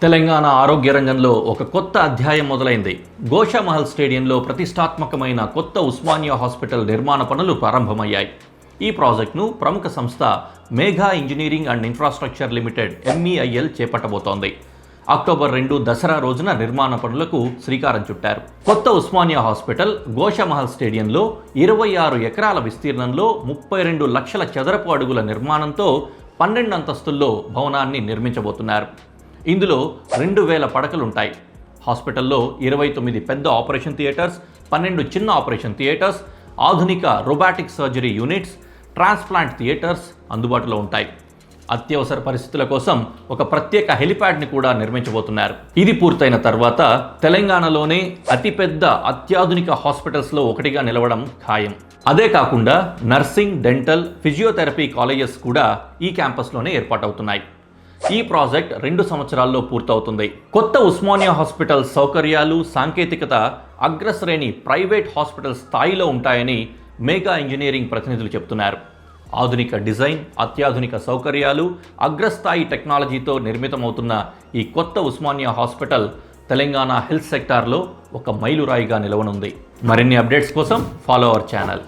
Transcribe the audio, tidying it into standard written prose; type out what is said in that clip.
తెలంగాణ ఆరోగ్య రంగంలో ఒక కొత్త అధ్యాయం మొదలైంది. గోషామహల్ స్టేడియంలో ప్రతిష్టాత్మకమైన కొత్త ఉస్మానియా హాస్పిటల్ నిర్మాణ పనులు ప్రారంభమయ్యాయి. ఈ ప్రాజెక్టును ప్రముఖ సంస్థ Megha engineering and infrastructure limited MEIL చేపట్టబోతోంది. అక్టోబర్ 2 దసరా రోజున నిర్మాణ పనులకు శ్రీకారం చుట్టారు. కొత్త ఉస్మానియా హాస్పిటల్ గోషామహల్ స్టేడియంలో 26 ఎకరాల విస్తీర్ణంలో 32 లక్షల చదరపు అడుగుల నిర్మాణంతో 12 అంతస్తుల్లో భవనాన్ని నిర్మించబోతున్నారు. ఇందులో 2000 పడకలుంటాయి. హాస్పిటల్లో 29 పెద్ద ఆపరేషన్ థియేటర్స్, 12 చిన్న ఆపరేషన్ థియేటర్స్, ఆధునిక robotic surgery units, transplant theatres అందుబాటులో ఉంటాయి. అత్యవసర పరిస్థితుల కోసం ఒక ప్రత్యేక హెలిప్యాడ్ని కూడా నిర్మించబోతున్నారు. ఇది పూర్తయిన తర్వాత తెలంగాణలోనే అతిపెద్ద అత్యాధునిక హాస్పిటల్స్లో ఒకటిగా నిలవడం ఖాయం. అదే కాకుండా నర్సింగ్, డెంటల్, ఫిజియోథెరపీ కాలేజెస్ కూడా ఈ క్యాంపస్లోనే ఏర్పాటవుతున్నాయి. ఈ ప్రాజెక్ట్ 2 సంవత్సరాల్లో పూర్తవుతుంది. కొత్త ఉస్మానియా హాస్పిటల్ సౌకర్యాలు, సాంకేతికత అగ్రశ్రేణి ప్రైవేట్ హాస్పిటల్ స్థాయిలో ఉంటాయని మేఘా ఇంజనీరింగ్ ప్రతినిధులు చెబుతున్నారు. ఆధునిక డిజైన్, అత్యాధునిక సౌకర్యాలు, అగ్రస్థాయి టెక్నాలజీతో నిర్మితమవుతున్న ఈ కొత్త ఉస్మానియా హాస్పిటల్ తెలంగాణ హెల్త్ సెక్టార్లో ఒక మైలురాయిగా నిలవనుంది. మరిన్ని అప్డేట్స్ కోసం ఫాలో అవర్ ఛానల్.